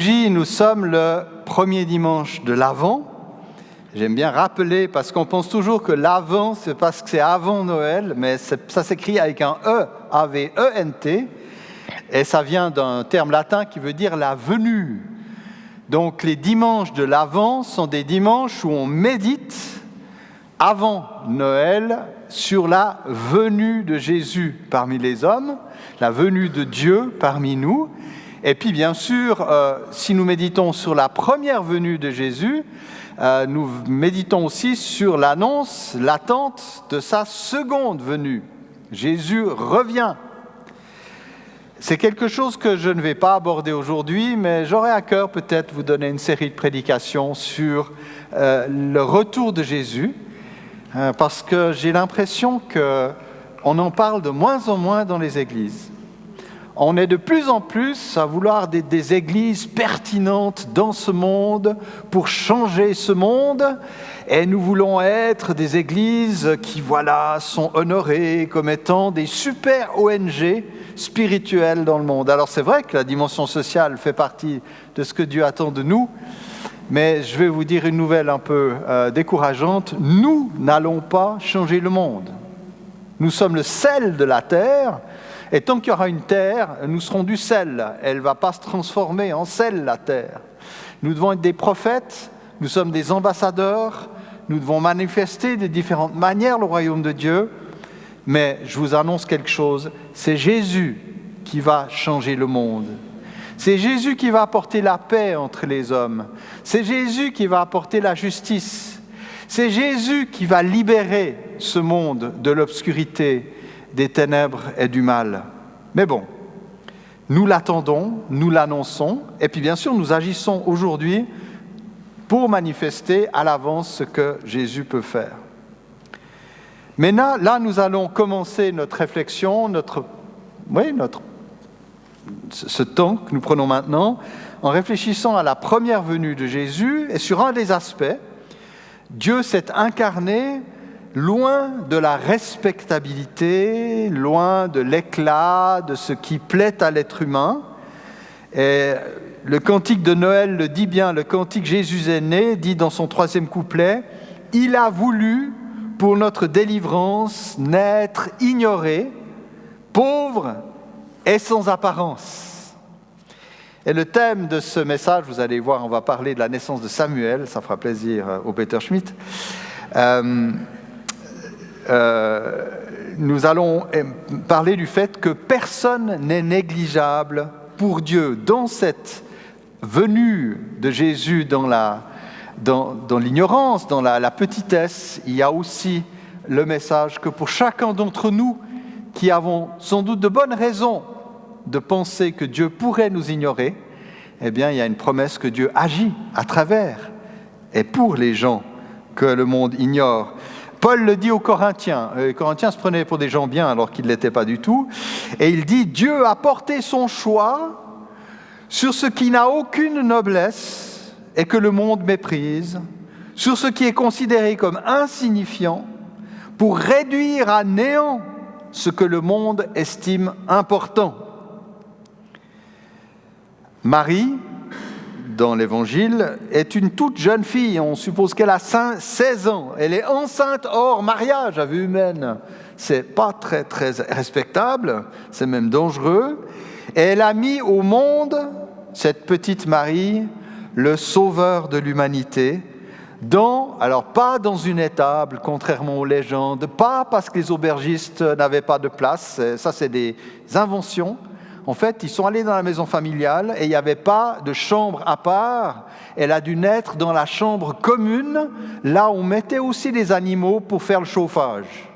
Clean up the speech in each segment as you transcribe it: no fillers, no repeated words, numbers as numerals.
Nous sommes le premier dimanche de l'Avent. J'aime bien rappeler, parce qu'on pense toujours que l'Avent, c'est parce que c'est avant Noël, mais ça s'écrit avec un E, A-V-E-N-T, et ça vient d'un terme latin qui veut dire la venue. Donc les dimanches de l'Avent sont des dimanches où on médite avant Noël sur la venue de Jésus parmi les hommes, la venue de Dieu parmi nous. Et puis bien sûr, si nous méditons sur la première venue de Jésus, nous méditons aussi sur l'annonce, l'attente de sa seconde venue. Jésus revient. C'est quelque chose que je ne vais pas aborder aujourd'hui, mais j'aurai à cœur peut-être vous donner une série de prédications sur le retour de Jésus, parce que j'ai l'impression qu'on en parle de moins en moins dans les églises. On est de plus en plus à vouloir des églises pertinentes dans ce monde pour changer ce monde. Et nous voulons être des églises qui, sont honorées comme étant des super ONG spirituelles dans le monde. Alors c'est vrai que la dimension sociale fait partie de ce que Dieu attend de nous. Mais je vais vous dire une nouvelle un peu décourageante. Nous n'allons pas changer le monde. Nous sommes le sel de la terre. Et tant qu'il y aura une terre, nous serons du sel. Elle ne va pas se transformer en sel, la terre. Nous devons être des prophètes, nous sommes des ambassadeurs, nous devons manifester de différentes manières le royaume de Dieu. Mais je vous annonce quelque chose, c'est Jésus qui va changer le monde. C'est Jésus qui va apporter la paix entre les hommes. C'est Jésus qui va apporter la justice. C'est Jésus qui va libérer ce monde de l'obscurité, des ténèbres et du mal. Mais bon, nous l'attendons, nous l'annonçons, et puis bien sûr, nous agissons aujourd'hui pour manifester à l'avance ce que Jésus peut faire. Mais là, nous allons commencer notre réflexion, ce temps que nous prenons maintenant, en réfléchissant à la première venue de Jésus, et sur un des aspects, Dieu s'est incarné loin de la respectabilité, loin de l'éclat, de ce qui plaît à l'être humain. Et le cantique de Noël le dit bien, le cantique Jésus est né, dit dans son 3e couplet, « Il a voulu, pour notre délivrance, naître ignoré, pauvre et sans apparence. » Et le thème de ce message, vous allez voir, on va parler de la naissance de Samuel, ça fera plaisir au Peter Schmidt. Nous allons parler du fait que personne n'est négligeable pour Dieu. Dans cette venue de Jésus dans l'ignorance, dans la petitesse, il y a aussi le message que pour chacun d'entre nous qui avons sans doute de bonnes raisons de penser que Dieu pourrait nous ignorer, eh bien, il y a une promesse que Dieu agit à travers et pour les gens que le monde ignore. Paul le dit aux Corinthiens. Les Corinthiens se prenaient pour des gens bien alors qu'ils ne l'étaient pas du tout. Et il dit « Dieu a porté son choix sur ce qui n'a aucune noblesse et que le monde méprise, sur ce qui est considéré comme insignifiant, pour réduire à néant ce que le monde estime important. » Marie, dans l'Évangile, est une toute jeune fille. On suppose qu'elle a 16 ans. Elle est enceinte hors mariage à vue humaine. C'est pas très, très respectable, c'est même dangereux. Et elle a mis au monde, cette petite Marie, le sauveur de l'humanité, alors pas dans une étable, contrairement aux légendes, pas parce que les aubergistes n'avaient pas de place, ça c'est des inventions. En fait, ils sont allés dans la maison familiale et il n'y avait pas de chambre à part. Elle a dû naître dans la chambre commune, là où on mettait aussi des animaux pour faire le chauffage.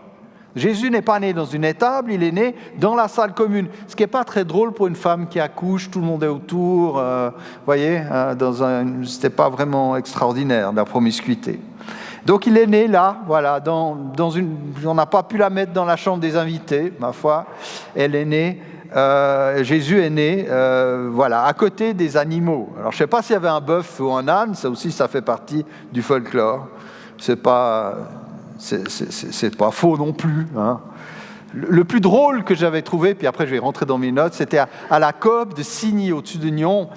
Jésus n'est pas né dans une étable, il est né dans la salle commune. Ce qui n'est pas très drôle pour une femme qui accouche, tout le monde est autour. Voyez, c'était pas vraiment extraordinaire, la promiscuité. Donc il est né là, on n'a pas pu la mettre dans la chambre des invités, ma foi. Elle est née. Jésus est né à côté des animaux. Alors je ne sais pas s'il y avait un bœuf ou un âne, ça aussi ça fait partie du folklore. C'est pas faux non plus. Hein. Le plus drôle que j'avais trouvé, puis après je vais rentrer dans mes notes, c'était à la coop de Signy au-dessus de Nyon,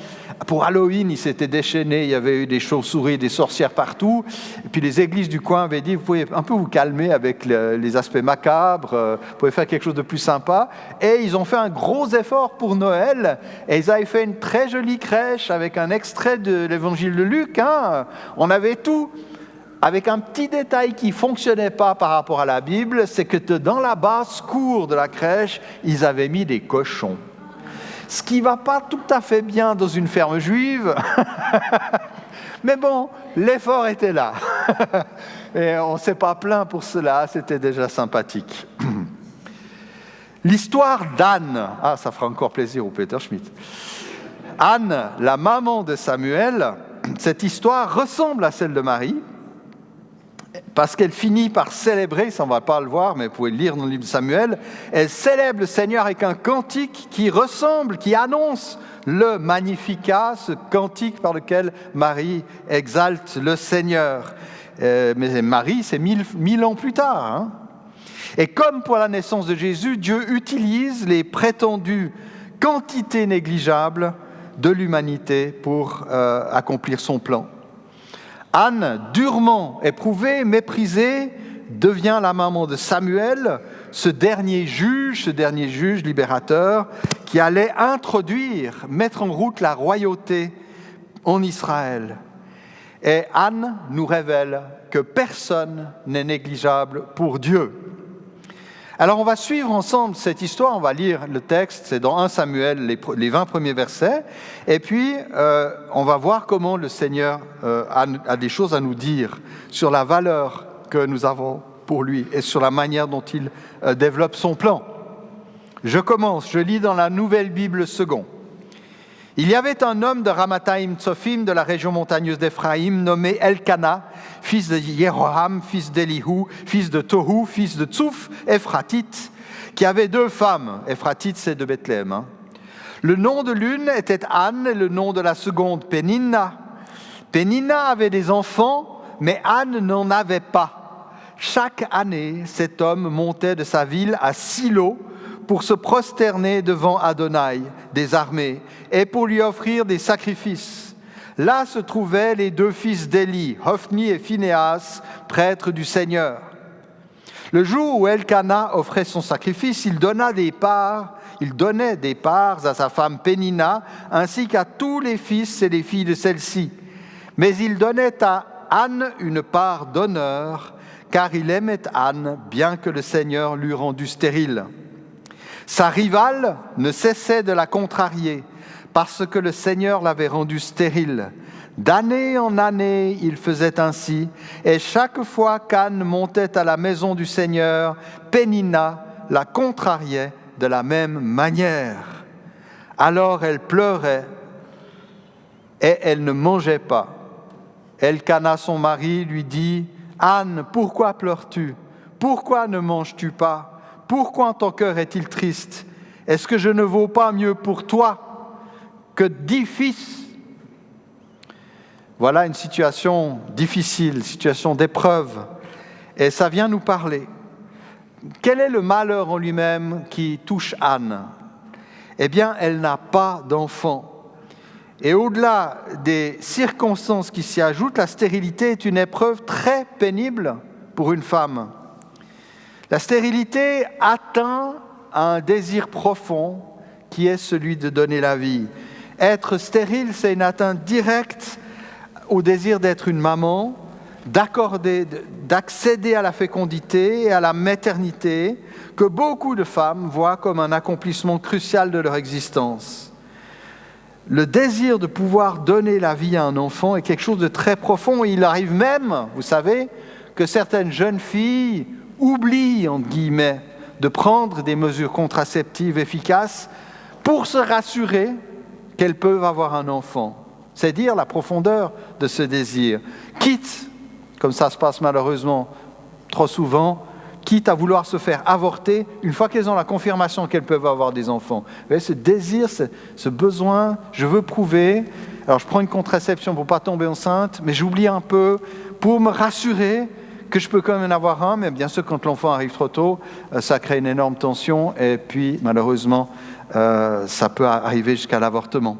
Pour Halloween, ils s'étaient déchaînés, il y avait eu des chauves-souris, des sorcières partout. Et puis les églises du coin avaient dit, vous pouvez un peu vous calmer avec les aspects macabres, vous pouvez faire quelque chose de plus sympa. Et ils ont fait un gros effort pour Noël, et ils avaient fait une très jolie crèche avec un extrait de l'évangile de Luc. On avait tout. Avec un petit détail qui ne fonctionnait pas par rapport à la Bible, c'est que dans la basse-cour de la crèche, ils avaient mis des cochons. Ce qui ne va pas tout à fait bien dans une ferme juive, mais bon, l'effort était là. Et on ne s'est pas plaint pour cela, c'était déjà sympathique. L'histoire d'Anne, ça fera encore plaisir au Peter Schmidt. Anne, la maman de Samuel, cette histoire ressemble à celle de Marie, parce qu'elle finit par célébrer, ça on ne va pas le voir, mais vous pouvez le lire dans le livre de Samuel, elle célèbre le Seigneur avec un cantique qui ressemble, qui annonce le Magnificat, ce cantique par lequel Marie exalte le Seigneur. Mais Marie, c'est 1000 ans plus tard. Et comme pour la naissance de Jésus, Dieu utilise les prétendues quantités négligeables de l'humanité pour accomplir son plan. Anne, durement éprouvée, méprisée, devient la maman de Samuel, ce dernier juge libérateur, qui allait mettre en route la royauté en Israël. Et Anne nous révèle que personne n'est négligeable pour Dieu. Alors on va suivre ensemble cette histoire, on va lire le texte, c'est dans 1 Samuel, les 20 premiers versets, et puis on va voir comment le Seigneur a des choses à nous dire sur la valeur que nous avons pour lui et sur la manière dont il développe son plan. Je lis dans la Nouvelle Bible Second. Il y avait un homme de Ramathaïm Tsophim, de la région montagneuse d'Éphraïm, nommé Elkana, fils de Jéroham, fils d'Elihu, fils de Tohu, fils de Tsouf, Ephratite, qui avait 2 femmes. Ephratite, c'est de Bethléem. Le nom de l'une était Anne et le nom de la seconde Péninna. Péninna avait des enfants, mais Anne n'en avait pas. Chaque année, cet homme montait de sa ville à Silo pour se prosterner devant Adonai des armées et pour lui offrir des sacrifices. Là se trouvaient les 2 fils d'Éli, Hophni et Phinéas, prêtres du Seigneur. Le jour où Elkana offrait son sacrifice, il donnait des parts à sa femme Péninna, ainsi qu'à tous les fils et les filles de celle-ci. Mais il donnait à Anne une part d'honneur, car il aimait Anne, bien que le Seigneur l'eût rendue stérile. Sa rivale ne cessait de la contrarier, parce que le Seigneur l'avait rendue stérile. D'année en année, il faisait ainsi, et chaque fois qu'Anne montait à la maison du Seigneur, Péninna la contrariait de la même manière. Alors elle pleurait, et elle ne mangeait pas. Elkana, son mari, lui dit « Anne, pourquoi pleures-tu? Pourquoi ne manges-tu pas? Pourquoi ton cœur est-il triste? Est-ce que je ne vaux pas mieux pour toi que 10 fils ?» Voilà une situation difficile, situation d'épreuve. Et ça vient nous parler. Quel est le malheur en lui-même qui touche Anne? Eh bien, elle n'a pas d'enfant. Et au-delà des circonstances qui s'y ajoutent, la stérilité est une épreuve très pénible pour une femme. La stérilité atteint un désir profond qui est celui de donner la vie. Être stérile, c'est une atteinte directe au désir d'être une maman, d'accéder à la fécondité et à la maternité que beaucoup de femmes voient comme un accomplissement crucial de leur existence. Le désir de pouvoir donner la vie à un enfant est quelque chose de très profond. Il arrive même, vous savez, que certaines jeunes filles oublient, entre guillemets, de prendre des mesures contraceptives efficaces pour se rassurer qu'elles peuvent avoir un enfant. C'est dire la profondeur de ce désir. Quitte, comme ça se passe malheureusement trop souvent, quitte à vouloir se faire avorter une fois qu'elles ont la confirmation qu'elles peuvent avoir des enfants. Vous voyez, ce désir, ce besoin, je veux prouver, alors je prends une contraception pour ne pas tomber enceinte, mais j'oublie un peu pour me rassurer que je peux quand même en avoir un, mais bien sûr, quand l'enfant arrive trop tôt, ça crée une énorme tension, et puis, malheureusement, ça peut arriver jusqu'à l'avortement.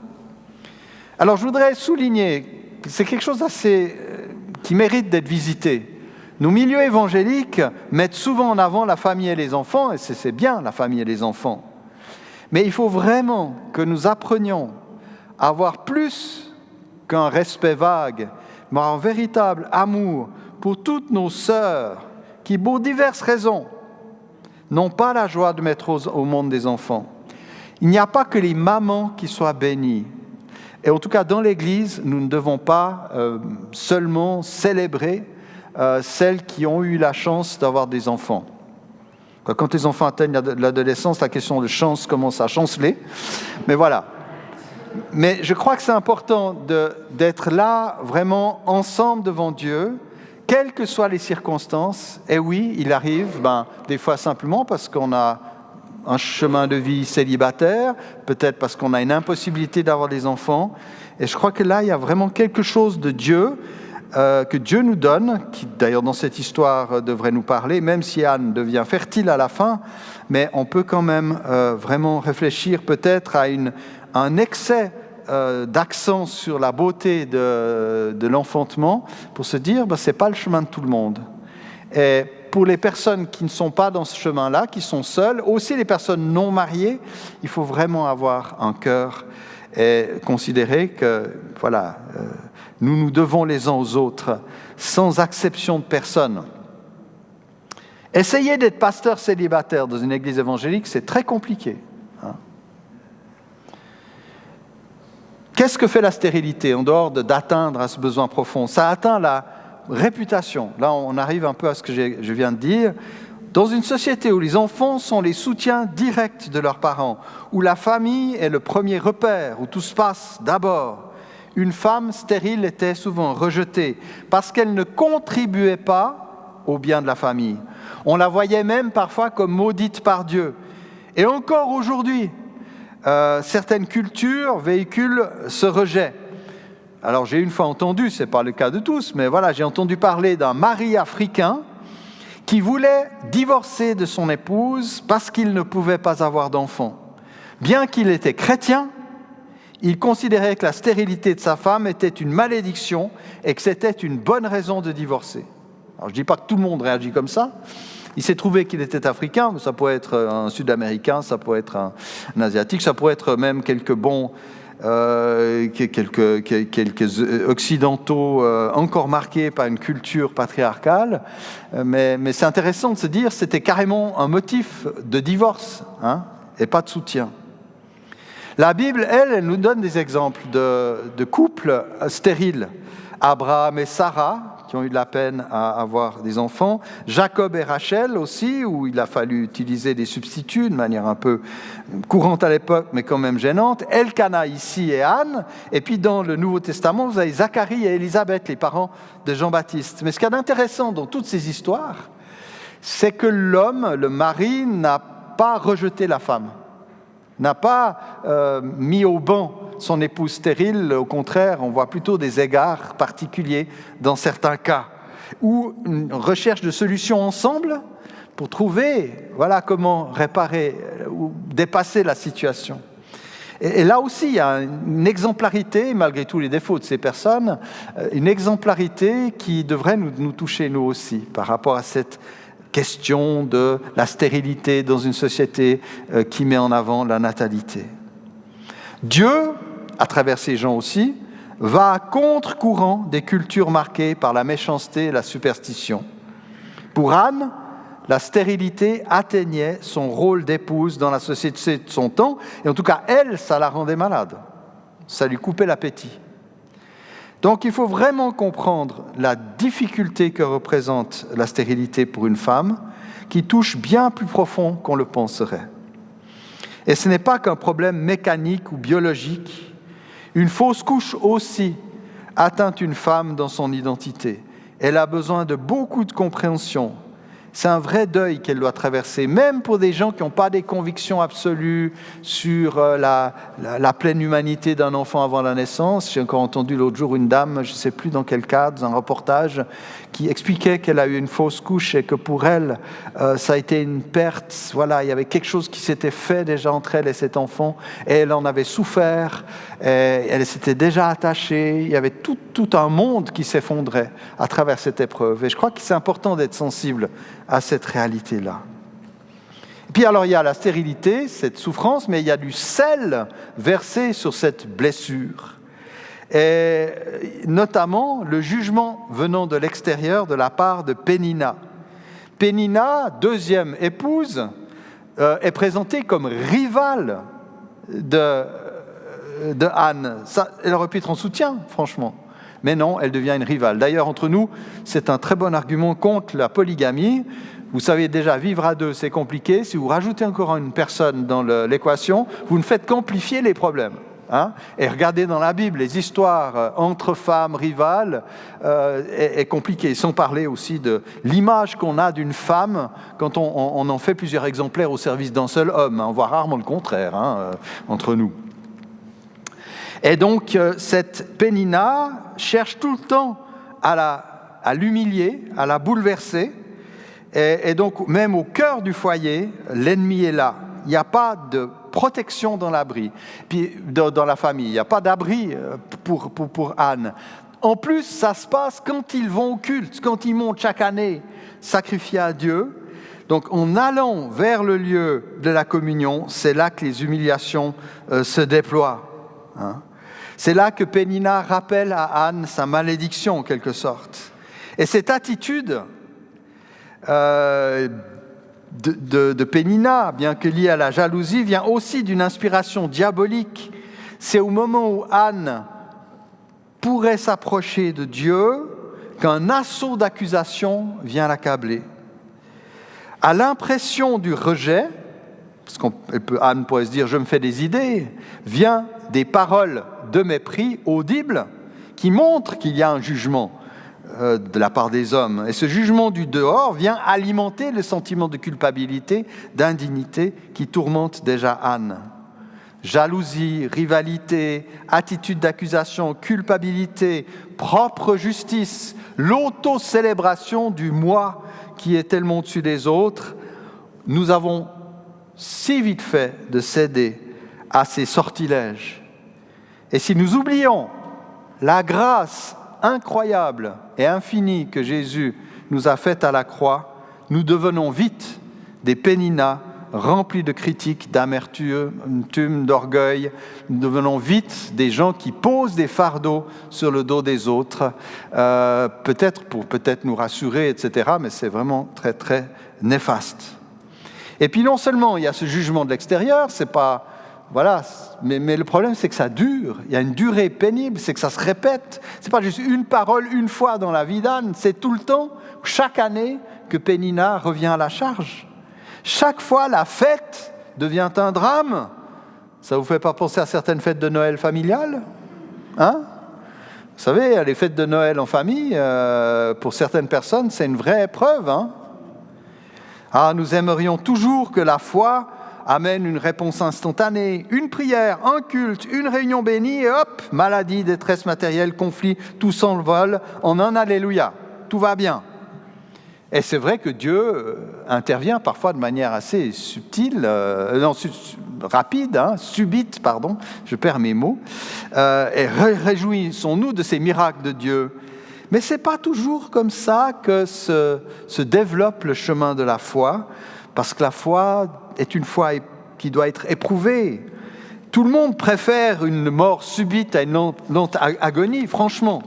Alors je voudrais souligner que c'est quelque chose qui mérite d'être visité. Nos milieux évangéliques mettent souvent en avant la famille et les enfants, et c'est bien la famille et les enfants. Mais il faut vraiment que nous apprenions à avoir plus qu'un respect vague, mais un véritable amour pour toutes nos sœurs qui, pour diverses raisons, n'ont pas la joie de mettre au monde des enfants. Il n'y a pas que les mamans qui soient bénies. Et en tout cas, dans l'Église, nous ne devons pas seulement célébrer celles qui ont eu la chance d'avoir des enfants. Quand les enfants atteignent l'adolescence, la question de chance commence à chanceler. Mais voilà. Mais je crois que c'est important d'être là, vraiment ensemble devant Dieu, quelles que soient les circonstances. Et oui, il arrive, des fois simplement parce qu'on a un chemin de vie célibataire, peut-être parce qu'on a une impossibilité d'avoir des enfants. Et je crois que là, il y a vraiment quelque chose de Dieu, que Dieu nous donne, qui d'ailleurs dans cette histoire devrait nous parler, même si Anne devient fertile à la fin, mais on peut quand même vraiment réfléchir peut-être à un excès d'accent sur la beauté de l'enfantement pour se dire c'est pas le chemin de tout le monde. Et pour les personnes qui ne sont pas dans ce chemin-là, qui sont seules, aussi les personnes non mariées, il faut vraiment avoir un cœur et considérer que nous nous devons les uns aux autres, sans exception de personne. Essayer d'être pasteur célibataire dans une église évangélique, c'est très compliqué. Qu'est-ce que fait la stérilité en dehors d'atteindre à ce besoin profond? Ça atteint la réputation. Là, on arrive un peu à ce que je viens de dire. Dans une société où les enfants sont les soutiens directs de leurs parents, où la famille est le premier repère, où tout se passe d'abord, une femme stérile était souvent rejetée parce qu'elle ne contribuait pas au bien de la famille. On la voyait même parfois comme maudite par Dieu. Et encore aujourd'hui, certaines cultures véhiculent ce rejet. Alors j'ai une fois entendu, ce n'est pas le cas de tous, mais voilà, j'ai entendu parler d'un mari africain qui voulait divorcer de son épouse parce qu'il ne pouvait pas avoir d'enfant. Bien qu'il était chrétien, il considérait que la stérilité de sa femme était une malédiction et que c'était une bonne raison de divorcer. Alors je ne dis pas que tout le monde réagit comme ça. Il s'est trouvé qu'il était africain, mais ça pourrait être un Sud-Américain, ça pourrait être un Asiatique, ça pourrait être même quelques Occidentaux encore marqués par une culture patriarcale. Mais c'est intéressant de se dire que c'était carrément un motif de divorce et pas de soutien. La Bible, elle nous donne des exemples de couples stériles. Abraham et Sarah, qui ont eu de la peine à avoir des enfants. Jacob et Rachel aussi, où il a fallu utiliser des substituts de manière un peu courante à l'époque, mais quand même gênante. Elkana ici et Anne. Et puis dans le Nouveau Testament, vous avez Zacharie et Élisabeth, les parents de Jean-Baptiste. Mais ce qu'il y a d'intéressant dans toutes ces histoires, c'est que l'homme, le mari, n'a pas rejeté la femme, n'a pas mis au banc son épouse stérile. Au contraire, on voit plutôt des égards particuliers dans certains cas, ou une recherche de solutions ensemble pour trouver comment réparer ou dépasser la situation. Et là aussi, il y a une exemplarité, malgré tous les défauts de ces personnes, une exemplarité qui devrait nous toucher nous aussi par rapport à cette question de la stérilité dans une société qui met en avant la natalité. Dieu, à travers ces gens aussi, va à contre-courant des cultures marquées par la méchanceté et la superstition. Pour Anne, la stérilité atteignait son rôle d'épouse dans la société de son temps, et en tout cas, elle, ça la rendait malade. Ça lui coupait l'appétit. Donc il faut vraiment comprendre la difficulté que représente la stérilité pour une femme, qui touche bien plus profond qu'on le penserait. Et ce n'est pas qu'un problème mécanique ou biologique. Une fausse couche aussi atteint une femme dans son identité. Elle a besoin de beaucoup de compréhension. C'est un vrai deuil qu'elle doit traverser, même pour des gens qui n'ont pas des convictions absolues sur la pleine humanité d'un enfant avant la naissance. J'ai encore entendu l'autre jour une dame, je ne sais plus dans quel cadre, dans un reportage, qui expliquait qu'elle a eu une fausse couche et que pour elle, ça a été une perte. Voilà, il y avait quelque chose qui s'était fait déjà entre elle et cet enfant, et elle en avait souffert, et elle s'était déjà attachée. Il y avait tout un monde qui s'effondrait à travers cette épreuve. Et je crois que c'est important d'être sensible à cette réalité-là. Et puis alors il y a la stérilité, cette souffrance, mais il y a du sel versé sur cette blessure. Et notamment le jugement venant de l'extérieur de la part de Pénina. Pénina, deuxième épouse, est présentée comme rivale de Anne. Ça, elle aurait pu être en soutien, franchement. Mais non, elle devient une rivale. D'ailleurs, entre nous, c'est un très bon argument contre la polygamie. Vous savez déjà, vivre à deux, c'est compliqué. Si vous rajoutez encore une personne dans l'équation, vous ne faites qu'amplifier les problèmes. Et regardez dans la Bible, les histoires entre femmes rivales est compliqué. Sans parler aussi de l'image qu'on a d'une femme quand on en fait plusieurs exemplaires au service d'un seul homme. On voit rarement le contraire entre nous. Et donc, cette Pénina cherche tout le temps à l'humilier, à la bouleverser. Et donc, même au cœur du foyer, l'ennemi est là. Il n'y a pas de protection dans l'abri, puis dans la famille. Il n'y a pas d'abri pour Anne. En plus, ça se passe quand ils vont au culte, quand ils montent chaque année sacrifier à Dieu. Donc, en allant vers le lieu de la communion, c'est là que les humiliations se déploient. C'est là que Pénina rappelle à Anne sa malédiction, en quelque sorte. Et cette attitude de Pénina, bien que liée à la jalousie, vient aussi d'une inspiration diabolique. C'est au moment où Anne pourrait s'approcher de Dieu qu'un assaut d'accusation vient l'accabler. À l'impression du rejet, parce qu'Anne pourrait se dire « je me fais des idées », vient des paroles de mépris audibles qui montrent qu'il y a un jugement de la part des hommes. Et ce jugement du dehors vient alimenter le sentiment de culpabilité, d'indignité qui tourmente déjà Anne. Jalousie, rivalité, attitude d'accusation, culpabilité, propre justice, l'auto-célébration du moi qui est tellement au-dessus des autres. Nous avons si vite fait de céder à ces sortilèges. Et si nous oublions la grâce incroyable et infinie que Jésus nous a faite à la croix, nous devenons vite des Péninas remplis de critiques, d'amertume, d'orgueil. Nous devenons vite des gens qui posent des fardeaux sur le dos des autres, peut-être pour nous rassurer, etc., mais c'est vraiment très, très néfaste. Et puis non seulement il y a ce jugement de l'extérieur, c'est pas... Voilà, mais le problème, c'est que ça dure. Il y a une durée pénible, c'est que ça se répète. C'est pas juste une parole, une fois dans la vie d'Anne, c'est tout le temps, chaque année, que Pénina revient à la charge. Chaque fois, la fête devient un drame. Ça vous fait pas penser à certaines fêtes de Noël familiales ? Vous savez, les fêtes de Noël en famille, pour certaines personnes, c'est une vraie épreuve. Nous aimerions toujours que la foi amène une réponse instantanée, une prière, un culte, une réunion bénie, et hop, maladie, détresse matérielle, conflit, tout s'envole en un alléluia. Tout va bien. Et c'est vrai que Dieu intervient parfois de manière assez subtile, rapide, subite, je perds mes mots, et réjouissons-nous de ces miracles de Dieu. Mais ce n'est pas toujours comme ça que se développe le chemin de la foi, parce que la foi est une foi qui doit être éprouvée. Tout le monde préfère une mort subite à une lente agonie, franchement.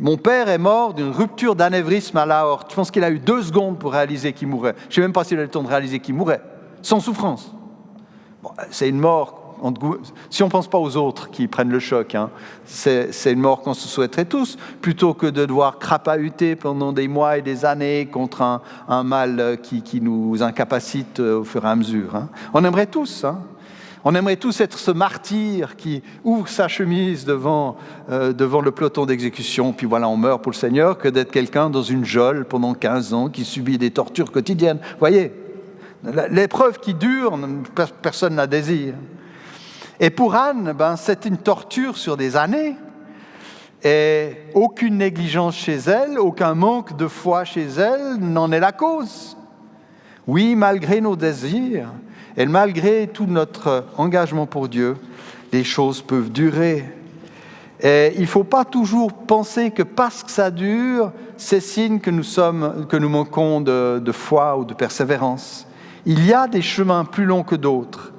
Mon père est mort d'une rupture d'anévrisme à l'aorte. Je pense qu'il a eu 2 secondes pour réaliser qu'il mourait. Je ne sais même pas s'il a eu le temps de réaliser qu'il mourait, sans souffrance. Bon, c'est une mort, si on ne pense pas aux autres qui prennent le choc, c'est une mort qu'on se souhaiterait tous, plutôt que de devoir crapahuter pendant des mois et des années contre un mal qui nous incapacite au fur et à mesure. On aimerait tous. On aimerait tous être ce martyr qui ouvre sa chemise devant le peloton d'exécution, puis voilà, on meurt pour le Seigneur, que d'être quelqu'un dans une geôle pendant 15 ans qui subit des tortures quotidiennes. Vous voyez, l'épreuve qui dure, personne ne la désire. Et pour Anne, c'est une torture sur des années. Et aucune négligence chez elle, aucun manque de foi chez elle n'en est la cause. Oui, malgré nos désirs, et malgré tout notre engagement pour Dieu, les choses peuvent durer. Et il ne faut pas toujours penser que parce que ça dure, c'est signe que nous manquons de foi ou de persévérance. Il y a des chemins plus longs que d'autres.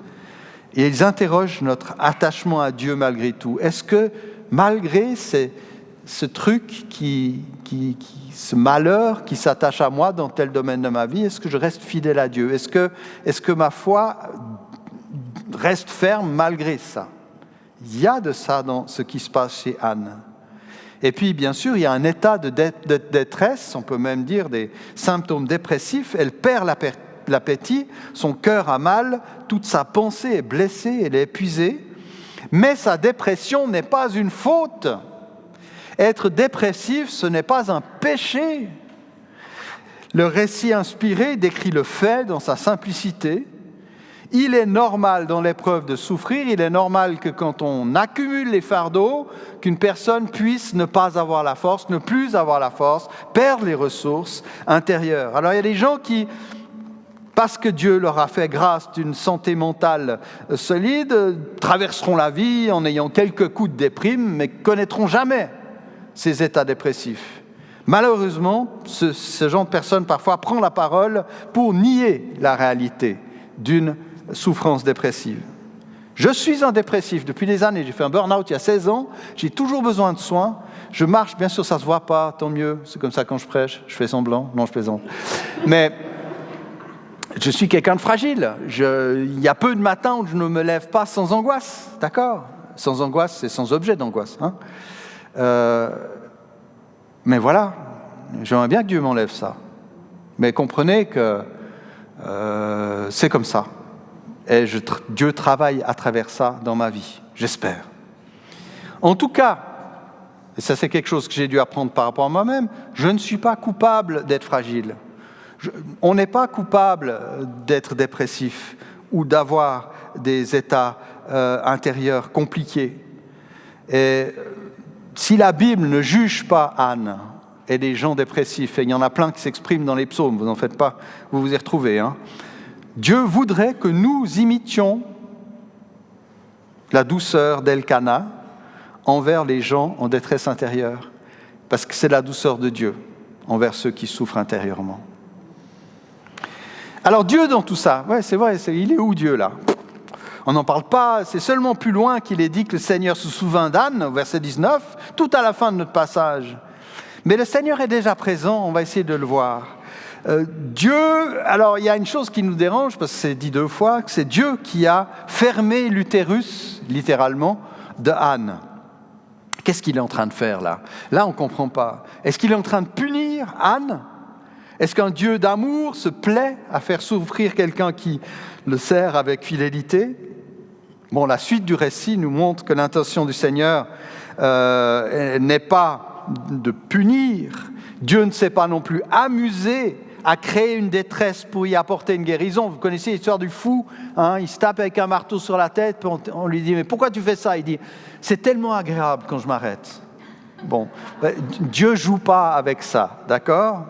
Et ils interrogent notre attachement à Dieu malgré tout. Est-ce que malgré ce truc ce malheur qui s'attache à moi dans tel domaine de ma vie, est-ce que je reste fidèle à Dieu ? Est-ce que ma foi reste ferme malgré ça ? Il y a de ça dans ce qui se passe chez Anne. Et puis, bien sûr, il y a un état de détresse, on peut même dire des symptômes dépressifs. Elle perd l'appétit, son cœur a mal, toute sa pensée est blessée, elle est épuisée. Mais sa dépression n'est pas une faute. Être dépressif, ce n'est pas un péché. Le récit inspiré décrit le fait dans sa simplicité. Il est normal dans l'épreuve de souffrir, il est normal que quand on accumule les fardeaux, qu'une personne puisse ne pas avoir la force, ne plus avoir la force, perdre les ressources intérieures. Alors il y a des gens qui, parce que Dieu leur a fait grâce d'une santé mentale solide, traverseront la vie en ayant quelques coups de déprime, mais connaîtront jamais ces états dépressifs. Malheureusement, ce genre de personne parfois prend la parole pour nier la réalité d'une souffrance dépressive. Je suis un dépressif depuis des années, j'ai fait un burn-out il y a 16 ans, j'ai toujours besoin de soins, je marche, bien sûr ça ne se voit pas, tant mieux, c'est comme ça quand je prêche, je fais semblant, non je plaisante. Mais je suis quelqu'un de fragile, il y a peu de matins où je ne me lève pas sans angoisse, d'accord ? Sans angoisse, c'est sans objet d'angoisse, hein ? Mais voilà, j'aimerais bien que Dieu m'enlève ça. Mais comprenez que c'est comme ça. Et Dieu travaille à travers ça dans ma vie, j'espère. En tout cas, et ça c'est quelque chose que j'ai dû apprendre par rapport à moi-même, je ne suis pas coupable d'être fragile. On n'est pas coupable d'être dépressif ou d'avoir des états intérieurs compliqués. Et si la Bible ne juge pas Anne et les gens dépressifs, et il y en a plein qui s'expriment dans les psaumes, vous n'en faites pas, vous vous y retrouvez, hein. Dieu voudrait que nous imitions la douceur d'Elkana envers les gens en détresse intérieure, parce que c'est la douceur de Dieu envers ceux qui souffrent intérieurement. Alors Dieu dans tout ça, ouais, c'est vrai, il est où Dieu là ? On n'en parle pas, c'est seulement plus loin qu'il est dit que le Seigneur se souvint d'Anne, au verset 19, tout à la fin de notre passage. Mais le Seigneur est déjà présent, on va essayer de le voir. Dieu, alors il y a une chose qui nous dérange, parce que c'est dit 2 fois, que c'est Dieu qui a fermé l'utérus, littéralement, de Anne. Qu'est-ce qu'il est en train de faire là ? Là, on ne comprend pas. Est-ce qu'il est en train de punir Anne ? Est-ce qu'un Dieu d'amour se plaît à faire souffrir quelqu'un qui le sert avec fidélité ? Bon, la suite du récit nous montre que l'intention du Seigneur n'est pas de punir. Dieu ne s'est pas non plus amusé à créer une détresse pour y apporter une guérison. Vous connaissez l'histoire du fou, hein, il se tape avec un marteau sur la tête, puis on lui dit « Mais pourquoi tu fais ça ?» Il dit « C'est tellement agréable quand je m'arrête. » Bon, Dieu ne joue pas avec ça, d'accord ?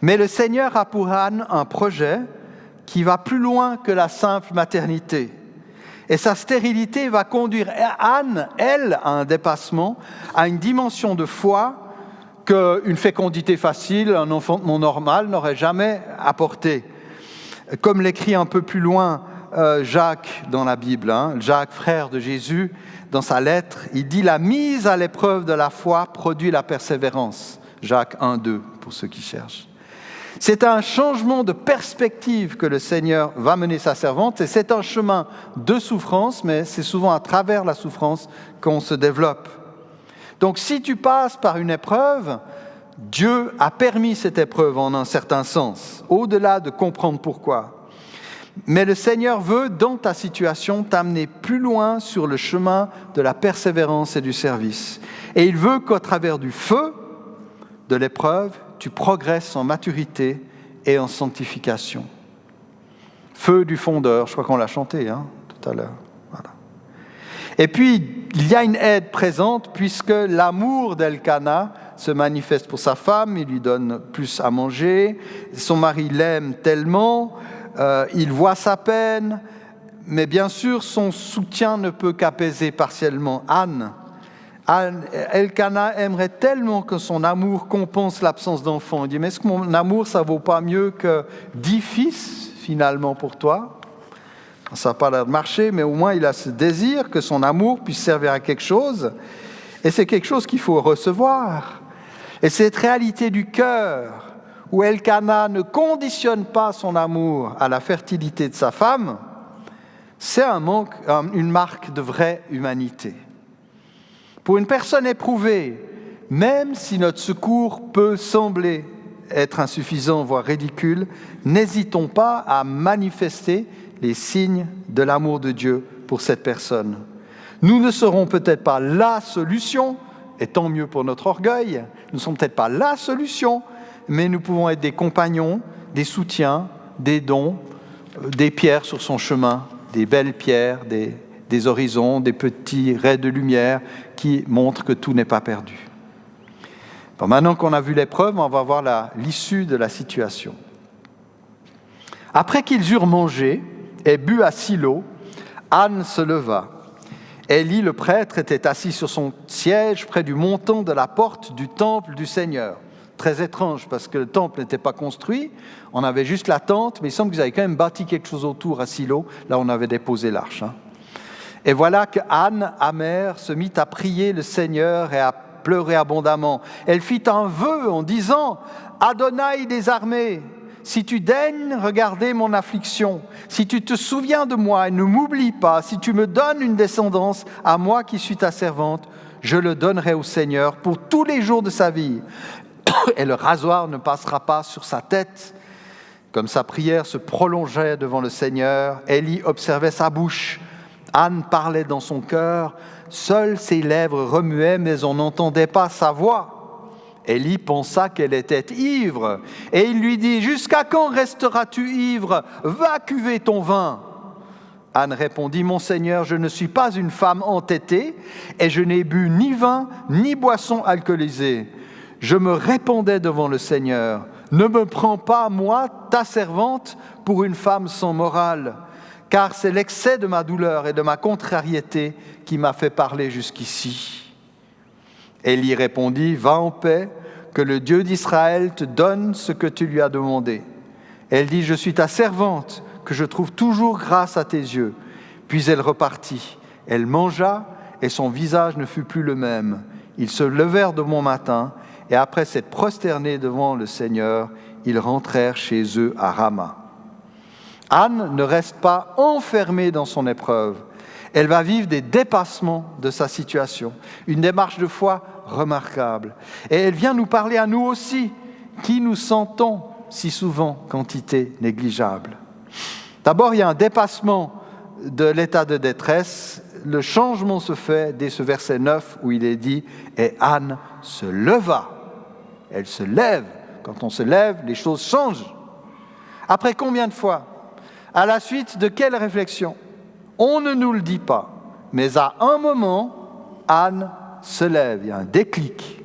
Mais le Seigneur a pour Anne un projet qui va plus loin que la simple maternité. Et sa stérilité va conduire Anne, elle, à un dépassement, à une dimension de foi qu'une fécondité facile, un enfantement normal n'aurait jamais apporté. Comme l'écrit un peu plus loin Jacques dans la Bible, hein, Jacques, frère de Jésus, dans sa lettre, il dit « La mise à l'épreuve de la foi produit la persévérance ». Jacques 1,2, pour ceux qui cherchent. C'est un changement de perspective que le Seigneur va mener sa servante, et c'est un chemin de souffrance, mais c'est souvent à travers la souffrance qu'on se développe. Donc si tu passes par une épreuve, Dieu a permis cette épreuve en un certain sens, au-delà de comprendre pourquoi. Mais le Seigneur veut, dans ta situation, t'amener plus loin sur le chemin de la persévérance et du service. Et il veut qu'au travers du feu, de l'épreuve, tu progresses en maturité et en sanctification. Feu du fondeur, je crois qu'on l'a chanté tout à l'heure. Voilà. Et puis, il y a une aide présente puisque l'amour d'Elkana se manifeste pour sa femme, il lui donne plus à manger, son mari l'aime tellement, il voit sa peine, mais bien sûr, son soutien ne peut qu'apaiser partiellement Elkana aimerait tellement que son amour compense l'absence d'enfant. Il dit, mais est-ce que mon amour, ça ne vaut pas mieux que 10 fils, finalement, pour toi ? Ça n'a pas l'air de marcher, mais au moins il a ce désir que son amour puisse servir à quelque chose. Et c'est quelque chose qu'il faut recevoir. Et cette réalité du cœur, où Elkana ne conditionne pas son amour à la fertilité de sa femme, c'est une marque de vraie humanité. Pour une personne éprouvée, même si notre secours peut sembler être insuffisant, voire ridicule, n'hésitons pas à manifester les signes de l'amour de Dieu pour cette personne. Nous ne serons peut-être pas la solution, et tant mieux pour notre orgueil, nous ne sommes peut-être pas la solution, mais nous pouvons être des compagnons, des soutiens, des dons, des pierres sur son chemin, des belles pierres, des horizons, des petits raies de lumière qui montrent que tout n'est pas perdu. Bon, maintenant qu'on a vu l'épreuve, on va voir l'issue de la situation. Après qu'ils eurent mangé et bu à Silo, Anne se leva. Élie, le prêtre, était assis sur son siège près du montant de la porte du temple du Seigneur. Très étrange, parce que le temple n'était pas construit, on avait juste la tente, mais il semble qu'ils avaient quand même bâti quelque chose autour à Silo, là on avait déposé l'arche. Et voilà que Anne, amère, se mit à prier le Seigneur et à pleurer abondamment. Elle fit un vœu en disant « Adonai des armées, si tu daignes regarder mon affliction, si tu te souviens de moi et ne m'oublies pas, si tu me donnes une descendance à moi qui suis ta servante, je le donnerai au Seigneur pour tous les jours de sa vie. Et le rasoir ne passera pas sur sa tête. » Comme sa prière se prolongeait devant le Seigneur, Élie observait sa bouche. Anne parlait dans son cœur, seules ses lèvres remuaient, mais on n'entendait pas sa voix. Élie pensa qu'elle était ivre, et il lui dit « Jusqu'à quand resteras-tu ivre ? Va cuver ton vin !» Anne répondit « Mon Seigneur, je ne suis pas une femme entêtée, et je n'ai bu ni vin, ni boisson alcoolisée. Je me répandais devant le Seigneur. Ne me prends pas, moi, ta servante, pour une femme sans morale, car c'est l'excès de ma douleur et de ma contrariété qui m'a fait parler jusqu'ici. » Élie répondit « Va en paix, que le Dieu d'Israël te donne ce que tu lui as demandé. » Elle dit « Je suis ta servante, que je trouve toujours grâce à tes yeux. » Puis elle repartit. Elle mangea et son visage ne fut plus le même. Ils se levèrent de bon matin et après s'être prosternés devant le Seigneur, ils rentrèrent chez eux à Rama. Anne ne reste pas enfermée dans son épreuve. Elle va vivre des dépassements de sa situation, une démarche de foi remarquable. Et elle vient nous parler à nous aussi, qui nous sentons si souvent quantité négligeable. D'abord, il y a un dépassement de l'état de détresse. Le changement se fait dès ce verset 9 où il est dit « Et Anne se leva ». Elle se lève. Quand on se lève, les choses changent. Après combien de fois ? À la suite de quelle réflexion ? On ne nous le dit pas. Mais à un moment, Anne se lève. Il y a un déclic.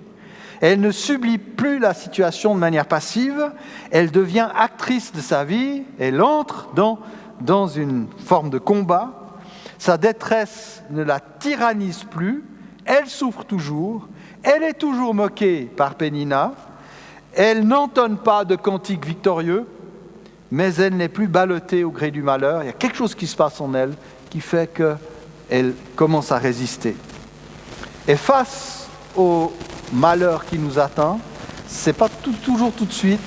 Elle ne subit plus la situation de manière passive. Elle devient actrice de sa vie. Elle entre dans une forme de combat. Sa détresse ne la tyrannise plus. Elle souffre toujours. Elle est toujours moquée par Pénina. Elle n'entonne pas de cantiques victorieux, mais elle n'est plus ballottée au gré du malheur. Il y a quelque chose qui se passe en elle qui fait qu'elle commence à résister. Et face au malheur qui nous atteint, ce n'est pas toujours tout de suite.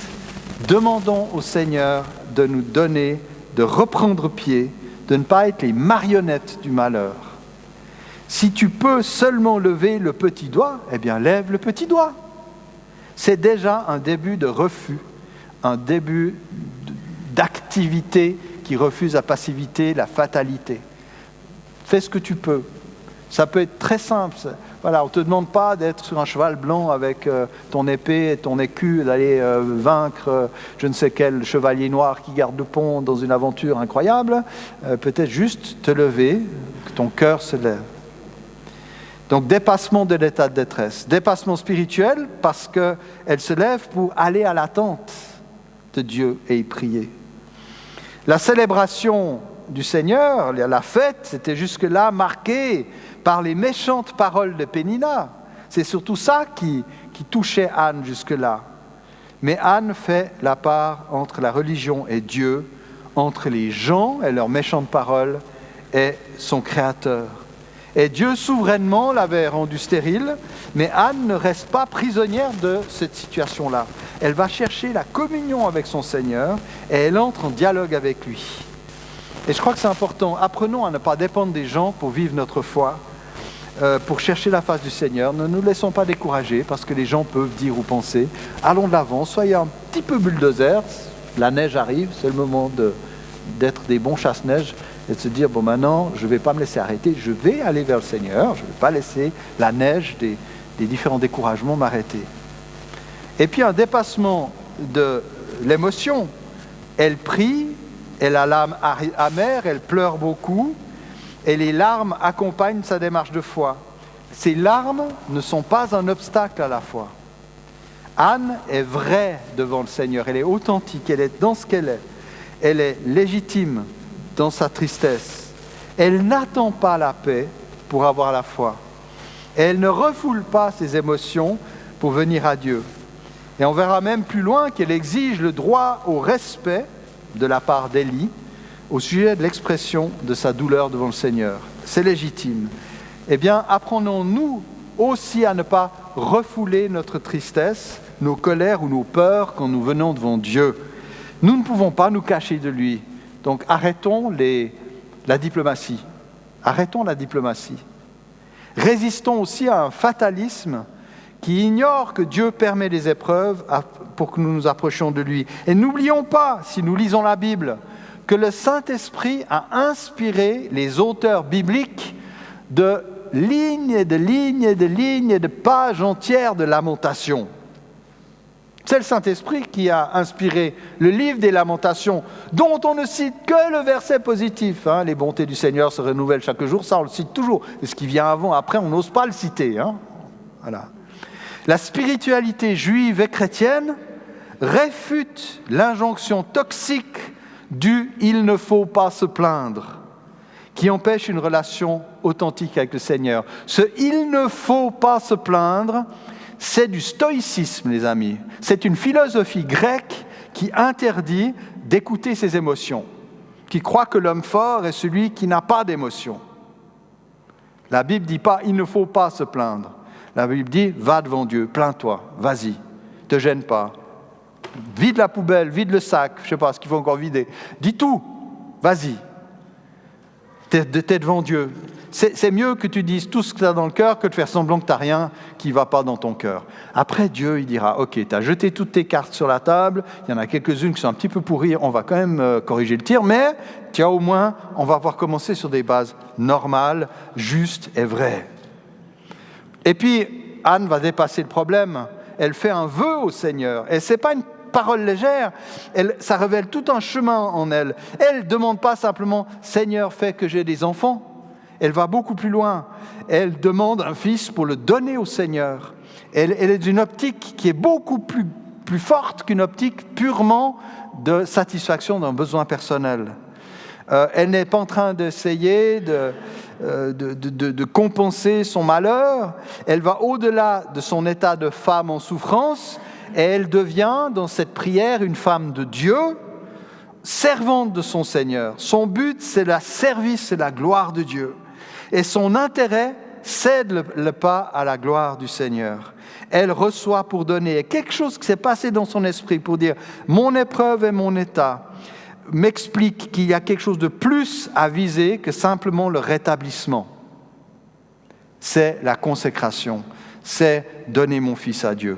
Demandons au Seigneur de nous donner, de reprendre pied, de ne pas être les marionnettes du malheur. Si tu peux seulement lever le petit doigt, eh bien lève le petit doigt. C'est déjà un début de refus, un début d'activité qui qui refuse la passivité, la fatalité. Fais ce que tu peux. Ça peut être très simple. Voilà, on ne te demande pas d'être sur un cheval blanc avec ton épée et ton écu, d'aller vaincre je ne sais quel chevalier noir qui garde le pont dans une aventure incroyable. Peut-être juste te lever, que ton cœur se lève. Donc dépassement de l'état de détresse. Dépassement spirituel parce qu'elle se lève pour aller à l'attente de Dieu et y prier. La célébration du Seigneur, la fête, c'était jusque-là marquée par les méchantes paroles de Pénina. C'est surtout ça qui touchait Anne jusque-là. Mais Anne fait la part entre la religion et Dieu, entre les gens et leurs méchantes paroles et son Créateur. Et Dieu souverainement l'avait rendue stérile, mais Anne ne reste pas prisonnière de cette situation-là. Elle va chercher la communion avec son Seigneur et elle entre en dialogue avec lui. Et je crois que c'est important. Apprenons à ne pas dépendre des gens pour vivre notre foi, pour chercher la face du Seigneur. Ne nous laissons pas décourager parce que les gens peuvent dire ou penser. Allons de l'avant, soyez un petit peu bulldozer. La neige arrive, c'est le moment d'être des bons chasse-neige et de se dire, bon maintenant, je ne vais pas me laisser arrêter, je vais aller vers le Seigneur, je ne vais pas laisser la neige des différents découragements m'arrêter. Et puis un dépassement de l'émotion. Elle prie, elle a l'âme amère, elle pleure beaucoup, et les larmes accompagnent sa démarche de foi. Ces larmes ne sont pas un obstacle à la foi. Anne est vraie devant le Seigneur, elle est authentique, elle est dans ce qu'elle est. Elle est légitime dans sa tristesse. Elle n'attend pas la paix pour avoir la foi. Et elle ne refoule pas ses émotions pour venir à Dieu. Et on verra même plus loin qu'elle exige le droit au respect de la part d'Élie au sujet de l'expression de sa douleur devant le Seigneur. C'est légitime. Eh bien, apprenons-nous aussi à ne pas refouler notre tristesse, nos colères ou nos peurs quand nous venons devant Dieu. Nous ne pouvons pas nous cacher de lui. Donc arrêtons la diplomatie. Arrêtons la diplomatie. Résistons aussi à un fatalisme qui ignore que Dieu permet des épreuves pour que nous nous approchions de lui. Et n'oublions pas, si nous lisons la Bible, que le Saint-Esprit a inspiré les auteurs bibliques de lignes et de lignes et de lignes et de pages entières de Lamentations. C'est le Saint-Esprit qui a inspiré le livre des Lamentations, dont on ne cite que le verset positif. Les bontés du Seigneur se renouvellent chaque jour, ça on le cite toujours. Et ce qui vient avant, après, on n'ose pas le citer. Voilà. La spiritualité juive et chrétienne réfute l'injonction toxique du « il ne faut pas se plaindre », qui empêche une relation authentique avec le Seigneur. Ce « il ne faut pas se plaindre », c'est du stoïcisme, les amis. C'est une philosophie grecque qui interdit d'écouter ses émotions, qui croit que l'homme fort est celui qui n'a pas d'émotions. La Bible ne dit pas « il ne faut pas se plaindre ». La Bible dit « va devant Dieu, plains-toi, vas-y, te gêne pas. Vide la poubelle, vide le sac, je ne sais pas ce qu'il faut encore vider. Dis tout, vas-y. T'es devant Dieu. C'est mieux que tu dises tout ce que tu as dans le cœur que de faire semblant que tu n'as rien qui ne va pas dans ton cœur. Après, Dieu, il dira, ok, tu as jeté toutes tes cartes sur la table, il y en a quelques-unes qui sont un petit peu pourries, on va quand même corriger le tir, mais tu as au moins, on va pouvoir commencer sur des bases normales, justes et vraies. Et puis, Anne va dépasser le problème. Elle fait un vœu au Seigneur. Et ce n'est pas une parole légère, ça révèle tout un chemin en elle. Elle ne demande pas simplement « Seigneur, fais que j'ai des enfants ». Elle va beaucoup plus loin. Elle demande un fils pour le donner au Seigneur. Elle est d'une optique qui est beaucoup plus forte qu'une optique purement de satisfaction d'un besoin personnel. Elle n'est pas en train d'essayer de compenser son malheur. Elle va au-delà de son état de femme en souffrance et elle devient, dans cette prière, une femme de Dieu, servante de son Seigneur. Son but, c'est le service et la gloire de Dieu. Et son intérêt cède le pas à la gloire du Seigneur. Elle reçoit pour donner. Et quelque chose qui s'est passé dans son esprit pour dire « mon épreuve et mon état » m'explique qu'il y a quelque chose de plus à viser que simplement le rétablissement. C'est la consécration, c'est donner mon fils à Dieu.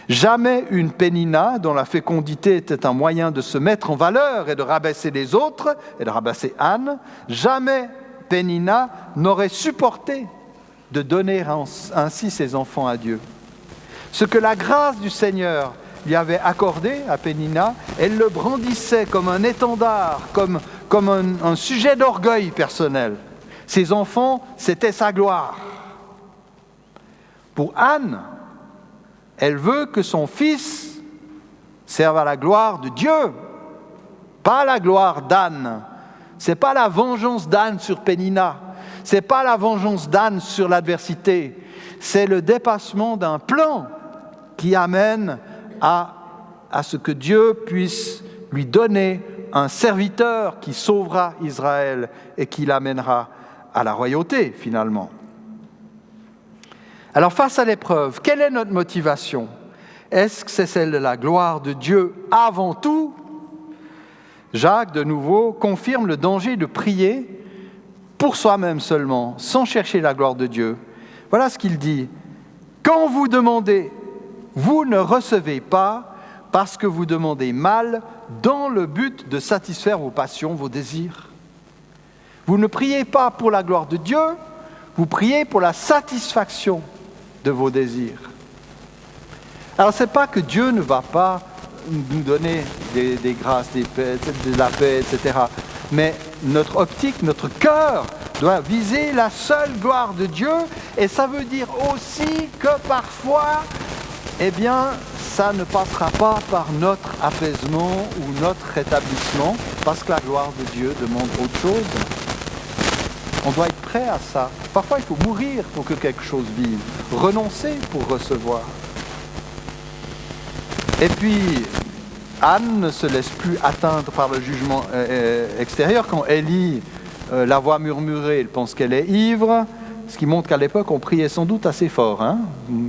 Jamais une Pénina, dont la fécondité était un moyen de se mettre en valeur et de rabaisser les autres, et de rabaisser Anne, jamais Pénina n'aurait supporté de donner ainsi ses enfants à Dieu. Ce que la grâce du Seigneur lui avait accordé à Pénina, elle le brandissait comme un étendard, comme un sujet d'orgueil personnel. Ses enfants, c'était sa gloire. Pour Anne, elle veut que son fils serve à la gloire de Dieu, pas la gloire d'Anne. Ce n'est pas la vengeance d'Anne sur Pénina, ce n'est pas la vengeance d'Anne sur l'adversité, c'est le dépassement d'un plan qui amène à ce que Dieu puisse lui donner un serviteur qui sauvera Israël et qui l'amènera à la royauté finalement. Alors face à l'épreuve, quelle est notre motivation? Est-ce que c'est celle de la gloire de Dieu avant tout? Jacques, de nouveau, confirme le danger de prier pour soi-même seulement, sans chercher la gloire de Dieu. Voilà ce qu'il dit. « Quand vous demandez, vous ne recevez pas parce que vous demandez mal dans le but de satisfaire vos passions, vos désirs. Vous ne priez pas pour la gloire de Dieu, vous priez pour la satisfaction de vos désirs. » Alors, ce n'est pas que Dieu ne va pas nous donner des grâces, de la paix, etc. Mais notre optique, notre cœur doit viser la seule gloire de Dieu. Et ça veut dire aussi que parfois, ça ne passera pas par notre apaisement ou notre rétablissement, parce que la gloire de Dieu demande autre chose. On doit être prêt à ça. Parfois, il faut mourir pour que quelque chose vive, renoncer pour recevoir. Et puis, Anne ne se laisse plus atteindre par le jugement extérieur. Quand Élie la voit murmurer, elle pense qu'elle est ivre, ce qui montre qu'à l'époque, on priait sans doute assez fort.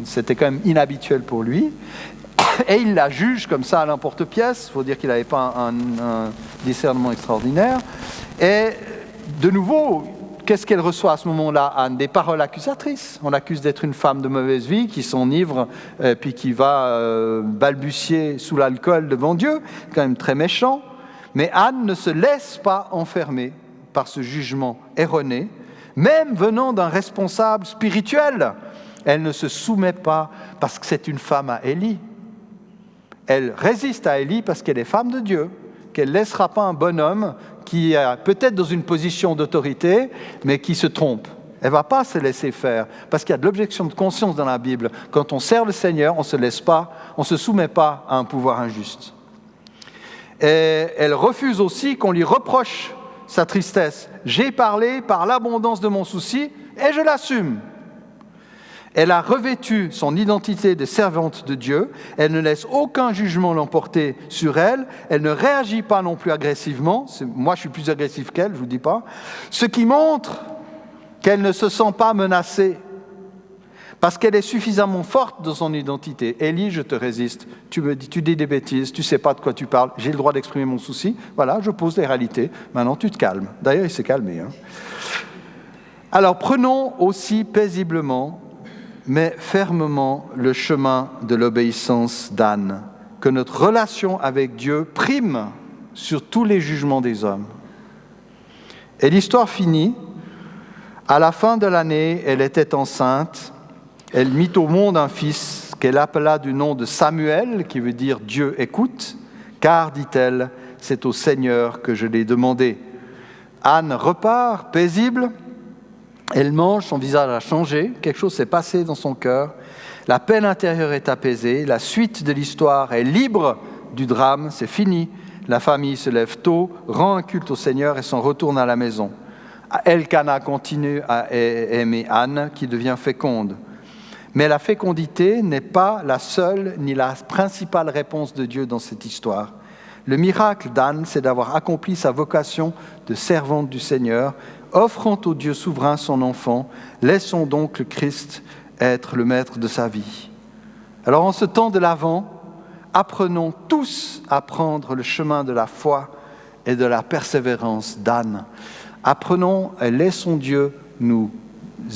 C'était quand même inhabituel pour lui. Et il la juge comme ça à l'emporte-pièce. Il faut dire qu'il n'avait pas un discernement extraordinaire. Et de nouveau, qu'est-ce qu'elle reçoit à ce moment-là, Anne? Des paroles accusatrices. On l'accuse d'être une femme de mauvaise vie, qui s'enivre, puis qui va balbutier sous l'alcool devant Dieu. Quand même très méchant. Mais Anne ne se laisse pas enfermer par ce jugement erroné, même venant d'un responsable spirituel. Elle ne se soumet pas parce que c'est une femme à Élie. Elle résiste à Élie parce qu'elle est femme de Dieu, qu'elle ne laissera pas un bonhomme qui est peut-être dans une position d'autorité, mais qui se trompe. Elle ne va pas se laisser faire, parce qu'il y a de l'objection de conscience dans la Bible. Quand on sert le Seigneur, on ne se soumet pas à un pouvoir injuste. Et elle refuse aussi qu'on lui reproche sa tristesse. J'ai parlé par l'abondance de mon souci, et je l'assume. Elle a revêtu son identité de servante de Dieu, elle ne laisse aucun jugement l'emporter sur elle, elle ne réagit pas non plus agressivement, moi je suis plus agressif qu'elle, je ne vous dis pas, ce qui montre qu'elle ne se sent pas menacée, parce qu'elle est suffisamment forte dans son identité. Élie, je te résiste, tu dis des bêtises, tu ne sais pas de quoi tu parles, j'ai le droit d'exprimer mon souci, voilà, je pose les réalités, maintenant tu te calmes. D'ailleurs il s'est calmé. Alors prenons aussi paisiblement mais fermement le chemin de l'obéissance d'Anne, que notre relation avec Dieu prime sur tous les jugements des hommes. Et l'histoire finit. À la fin de l'année, elle était enceinte, elle mit au monde un fils qu'elle appela du nom de Samuel, qui veut dire Dieu écoute, car, dit-elle, c'est au Seigneur que je l'ai demandé. Anne repart paisible. Elle mange, son visage a changé, quelque chose s'est passé dans son cœur, la peine intérieure est apaisée, la suite de l'histoire est libre du drame, c'est fini, la famille se lève tôt, rend un culte au Seigneur et s'en retourne à la maison. Elkana continue à aimer Anne, qui devient féconde. Mais la fécondité n'est pas la seule ni la principale réponse de Dieu dans cette histoire. Le miracle d'Anne, c'est d'avoir accompli sa vocation de servante du Seigneur, offrant au Dieu souverain son enfant, laissons donc le Christ être le maître de sa vie. Alors en ce temps de l'Avent, apprenons tous à prendre le chemin de la foi et de la persévérance d'Anne. Apprenons et laissons Dieu nous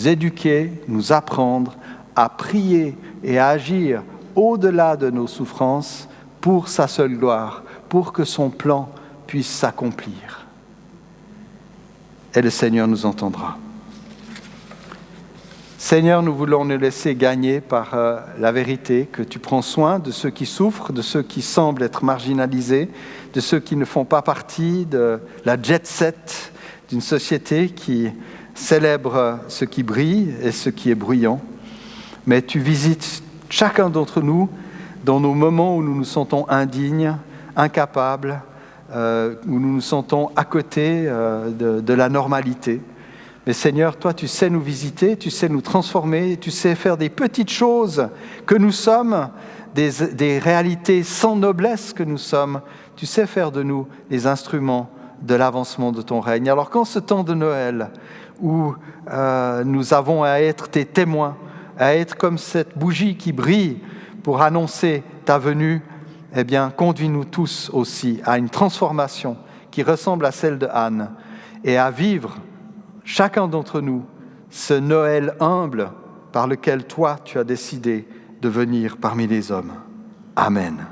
éduquer, nous apprendre à prier et à agir au-delà de nos souffrances, pour sa seule gloire, pour que son plan puisse s'accomplir. Et le Seigneur nous entendra. Seigneur, nous voulons nous laisser gagner par la vérité, que tu prends soin de ceux qui souffrent, de ceux qui semblent être marginalisés, de ceux qui ne font pas partie de la jet set d'une société qui célèbre ce qui brille et ce qui est bruyant. Mais tu visites chacun d'entre nous dans nos moments où nous nous sentons indignes, incapables, où nous nous sentons à côté de la normalité. Mais Seigneur, toi, tu sais nous visiter, tu sais nous transformer, tu sais faire des petites choses que nous sommes, des réalités sans noblesse que nous sommes. Tu sais faire de nous les instruments de l'avancement de ton règne. Alors qu'en ce temps de Noël, où nous avons à être tes témoins, à être comme cette bougie qui brille pour annoncer ta venue, eh bien, conduis-nous tous aussi à une transformation qui ressemble à celle de Anne et à vivre, chacun d'entre nous, ce Noël humble par lequel toi, tu as décidé de venir parmi les hommes. Amen.